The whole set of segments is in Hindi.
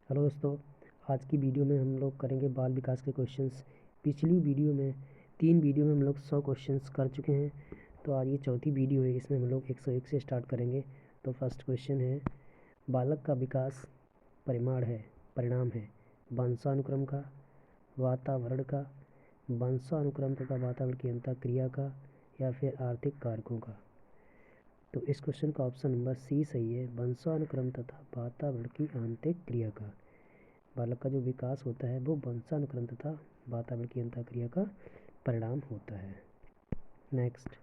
हेलो दोस्तों, आज की वीडियो में हम लोग करेंगे बाल विकास के क्वेश्चंस। पिछली वीडियो में 3 वीडियो में हम लोग 100 क्वेश्चंस कर चुके हैं। तो आज ये चौथी वीडियो है, इसमें हम लोग 101 से स्टार्ट करेंगे। तो फर्स्ट क्वेश्चन है, बालक का विकास परिणाम है वंशानुक्रम का, वातावरण का, वंशानुक्रम तथा वातावरण की अंतःक्रिया का, या फिर आर्थिक कारकों का। तो इस क्वेश्चन का ऑप्शन नंबर सी सही है, वंशानुक्रम तथा वातावरण की आंतरिक क्रिया का। बालक का जो विकास होता है वो वंशानुक्रम तथा वातावरण की अंतःक्रिया का परिणाम होता है। नेक्स्ट,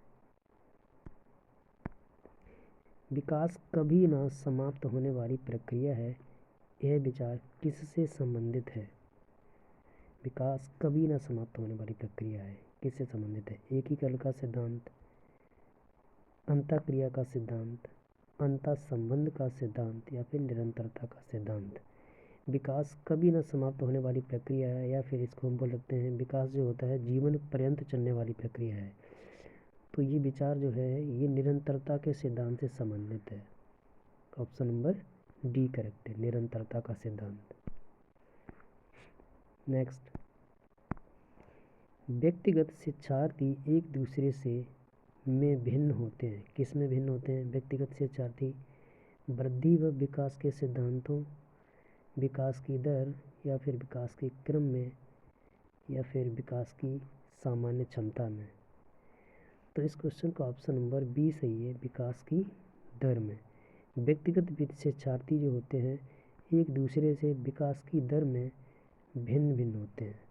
विकास कभी ना समाप्त होने वाली प्रक्रिया है, यह विचार किससे संबंधित है? विकास कभी ना समाप्त होने वाली प्रक्रिया है, किससे संबंधित है? एकीकरण का सिद्धांत, अंतःक्रिया का सिद्धांत, अंतःसंबंध का सिद्धांत, या फिर निरंतरता का सिद्धांत। विकास कभी ना समाप्त होने वाली प्रक्रिया है, या फिर इसको हम बोल सकते हैं विकास जो होता है जीवन पर्यंत चलने वाली प्रक्रिया है। तो ये विचार जो है ये निरंतरता के सिद्धांत से संबंधित है। ऑप्शन नंबर डी करेक्ट है, निरंतरता का सिद्धांत। नेक्स्ट, व्यक्तिगत शिक्षार्थी एक दूसरे से में भिन्न होते हैं। किस में भिन्न होते हैं? व्यक्तिगत शिक्षार्थी वृद्धि व विकास के सिद्धांतों, विकास की दर, या फिर विकास के क्रम में, या फिर विकास की सामान्य क्षमता में। तो इस क्वेश्चन का ऑप्शन नंबर बी सही है, विकास की दर में। व्यक्तिगत शिक्षार्थी जो होते हैं एक दूसरे से विकास की दर में भिन्न भिन्न होते हैं।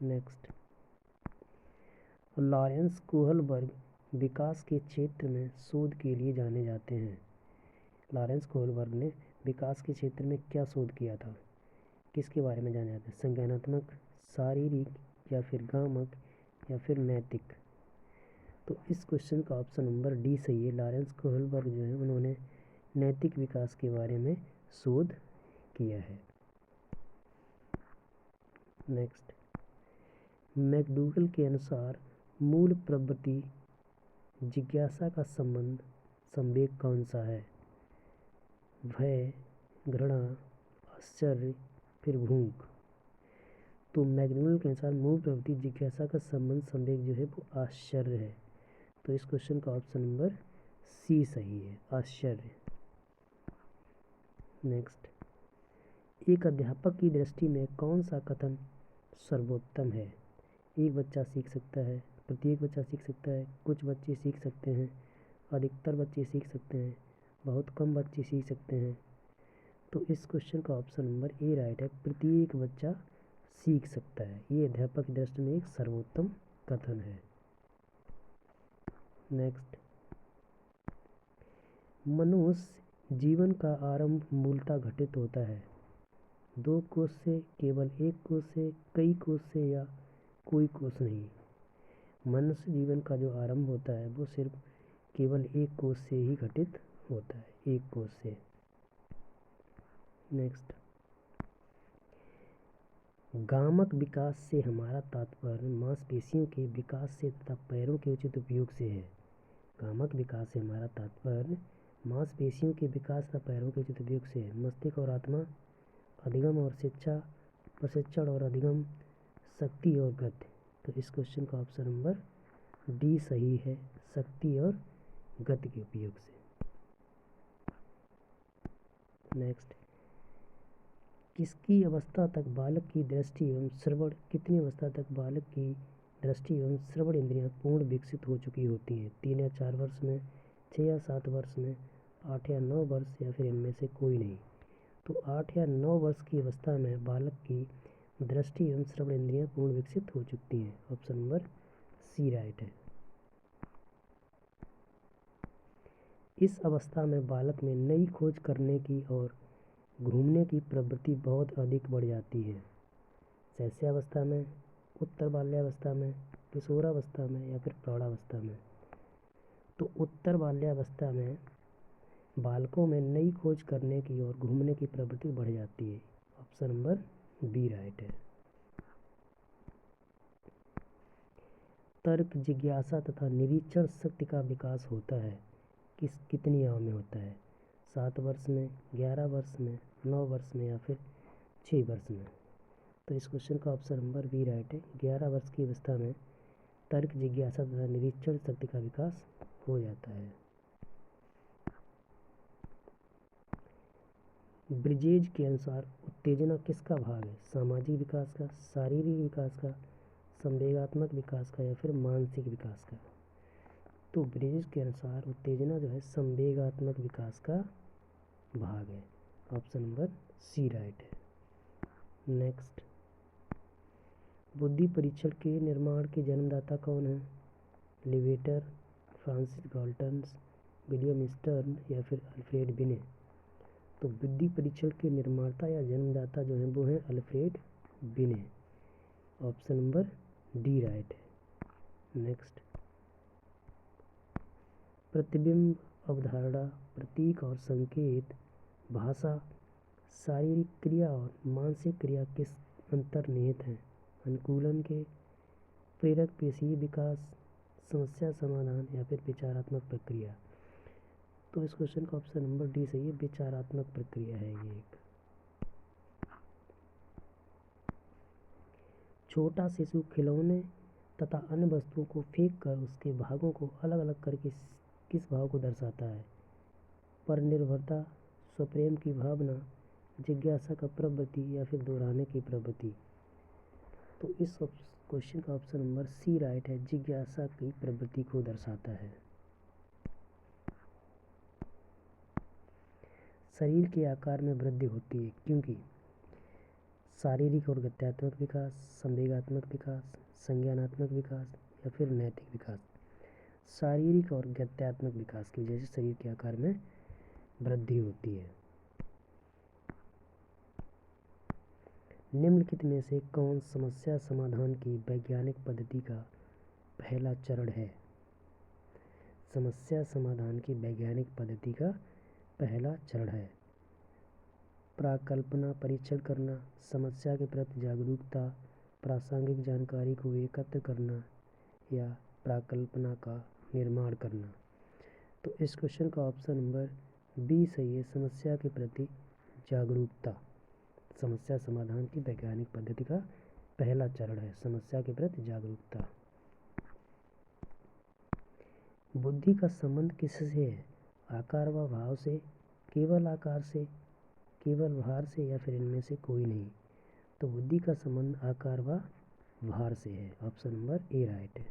नेक्स्ट, लॉरेंस कोहलबर्ग विकास के क्षेत्र में शोध के लिए जाने जाते हैं। लॉरेंस कोहलबर्ग ने विकास के क्षेत्र में क्या शोध किया था? किसके बारे में जाने जाते हैं? संज्ञानात्मक, शारीरिक, या फिर गामक, या फिर नैतिक। तो इस क्वेश्चन का ऑप्शन नंबर डी सही है, लॉरेंस कोहलबर्ग जो है उन्होंने नैतिक विकास के बारे में शोध किया है। नेक्स्ट, मैकडूगल के अनुसार मूल प्रवृत्ति जिज्ञासा का संवेग कौन सा है? भय, घृणा, आश्चर्य, फिर भूख। तो मैकडूगल के अनुसार मूल प्रवृत्ति जिज्ञासा का संवेग जो है वो आश्चर्य है। तो इस क्वेश्चन का ऑप्शन नंबर सी सही है, आश्चर्य। नेक्स्ट, एक अध्यापक की दृष्टि में कौन सा कथन सर्वोत्तम है? एक बच्चा सीख सकता है, प्रत्येक बच्चा सीख सकता है, कुछ बच्चे सीख सकते हैं, अधिकतर बच्चे सीख सकते हैं, बहुत कम बच्चे सीख सकते हैं। तो इस क्वेश्चन का ऑप्शन नंबर ए राइट है, प्रत्येक बच्चा सीख सकता है। ये अध्यापक की दृष्टि में एक सर्वोत्तम कथन है। नेक्स्ट, मनुष्य जीवन का आरंभ मूलतः घटित होता है 2 कोष से, केवल 1 कोष से, कई कोष से, या कोई कोष नहीं। मनुष्य जीवन का जो आरंभ होता है वो सिर्फ केवल 1 कोष से ही घटित होता है, 1 कोष से। नेक्स्ट, गामक विकास से हमारा तात्पर्य मांसपेशियों के विकास से तथा पैरों के उचित उपयोग से है। गामक विकास से हमारा तात्पर्य मांसपेशियों के विकास तथा पैरों के उचित उपयोग से है। मस्तिष्क और आत्मा, अधिगम और शिक्षा, प्रशिक्षण और अधिगम, शक्ति और गति। तो इस क्वेश्चन का ऑप्शन नंबर डी सही है, शक्ति और गति के उपयोग से। नेक्स्ट, कितनी अवस्था तक बालक की दृष्टि एवं श्रवण इंद्रियां पूर्ण विकसित हो चुकी होती हैं? 3 या 4 वर्ष में, 6 या 7 वर्ष में, 8 या 9 वर्ष, या फिर इनमें से कोई नहीं। तो 8 या 9 वर्ष की अवस्था में बालक की दृष्टि एवं श्रवण इंद्रियां पूर्ण विकसित हो चुकती हैं। ऑप्शन नंबर सी राइट है। इस अवस्था में बालक में नई खोज करने की और घूमने की प्रवृत्ति बहुत अधिक बढ़ जाती है। शैशवावस्था में, उत्तर बाल्यावस्था में, किशोरावस्था में, या फिर प्रौढ़ावस्था में। तो उत्तर बाल्यावस्था में बालकों में नई खोज करने की और घूमने की प्रवृत्ति बढ़ जाती है। ऑप्शन नंबर बी राइट है। तर्क, जिज्ञासा तथा निरीक्षण शक्ति का विकास होता है कितनी आयु में होता है? 7 वर्ष में, 11 वर्ष में, 9 वर्ष में या फिर 6 वर्ष में। तो इस क्वेश्चन का ऑप्शन नंबर बी राइट है। 11 वर्ष की अवस्था में तर्क, जिज्ञासा तथा निरीक्षण शक्ति का विकास हो जाता है। ब्रिजेज के अनुसार उत्तेजना किसका भाग है? सामाजिक विकास का, शारीरिक विकास का, संवेगात्मक विकास का या फिर मानसिक विकास का? तो ब्रिजेज के अनुसार उत्तेजना जो है संवेगात्मक विकास का भाग है। ऑप्शन नंबर सी राइट है। नेक्स्ट, बुद्धि परीक्षण के निर्माण के जन्मदाता कौन है? Levator, Francis Galton, William stern या फिर अल्फ्रेड बिने? तो बुद्धि परीक्षण के निर्माता या जन्मदाता जो है वो है अल्फ्रेड बिने। ऑप्शन नंबर डी राइट है। नेक्स्ट, प्रतिबिंब, अवधारणा, प्रतीक और संकेत, भाषा, शारीरिक क्रिया और मानसिक क्रिया किस अंतर्निहित हैं? अनुकूलन के, प्रेरक पेशीय विकास, समस्या समाधान या फिर विचारात्मक प्रक्रिया? तो इस क्वेश्चन का ऑप्शन नंबर डी सही है, विचारात्मक प्रक्रिया है ये एक। छोटा शिशु खिलौने तथा अन्य वस्तुओं को फेंक कर उसके भागों को अलग अलग करके किस भाव को दर्शाता है? पर निर्भरता, स्वप्रेम की भावना, जिज्ञासा का प्रवृत्ति या फिर दोहराने की प्रवृत्ति? तो इस क्वेश्चन का ऑप्शन नंबर सी राइट है, जिज्ञासा की प्रवृत्ति को दर्शाता है। शरीर के आकार में वृद्धि होती है क्योंकि शारीरिक और गत्यात्मक विकास, संवेगात्मक विकास, संज्ञानात्मक विकास या फिर नैतिक विकास? शारीरिक और गत्यात्मक विकास की वजह से शरीर के आकार में वृद्धि होती है। निम्नलिखित में से कौन समस्या समाधान की वैज्ञानिक पद्धति का पहला चरण है? समस्या समाधान की वैज्ञानिक पद्धति का पहला चरण है प्राकल्पना परीक्षण करना, समस्या के प्रति जागरूकता, प्रासंगिक जानकारी को एकत्र करना या प्राकल्पना का निर्माण करना? तो इस क्वेश्चन का ऑप्शन नंबर बी सही है, समस्या के प्रति जागरूकता। समस्या समाधान की वैज्ञानिक पद्धति का पहला चरण है समस्या के प्रति जागरूकता। बुद्धि का संबंध किससे है? आकार व भाव से, केवल आकार से, केवल भार से या फिर इनमें से कोई नहीं? तो बुद्धि का संबंध आकार व भार से है। ऑप्शन नंबर ए राइट है।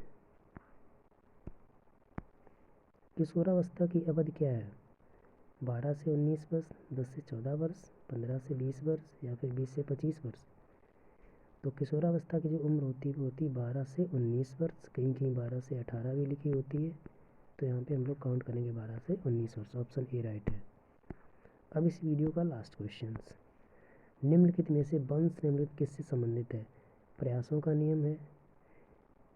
किशोरावस्था की अवधि क्या है? 12 से 19 वर्ष, 10 से 14 वर्ष, 15 से 20 वर्ष या फिर 20 से 25 वर्ष? तो किशोरावस्था की जो उम्र होती है वो होती है 12 से 19 वर्ष, कहीं कहीं 12 से 18 भी लिखी होती है। तो यहाँ पे हम लोग काउंट करेंगे 12 से 19 वर्ष। ऑप्शन ए राइट है। अब इस वीडियो का लास्ट क्वेश्चन, निम्नलिखित में से वंश निम्नलिखित किससे संबंधित है? प्रयासों का नियम है,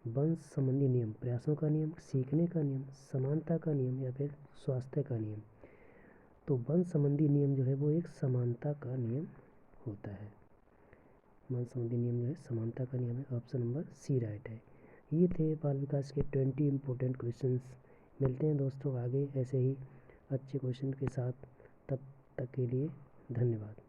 वंश संबंधी नियम, प्रयासों का नियम, सीखने का नियम, समानता का नियम या फिर स्वास्थ्य का नियम? तो वंश संबंधी नियम जो है वो एक समानता का नियम होता है। वंश संबंधी नियम जो है समानता का नियम है। ऑप्शन नंबर सी राइट है। ये थे बाल विकास के 20 इम्पोर्टेंट क्वेश्चंस। मिलते हैं दोस्तों आगे ऐसे ही अच्छे क्वेश्चन के साथ। तब तक के लिए धन्यवाद।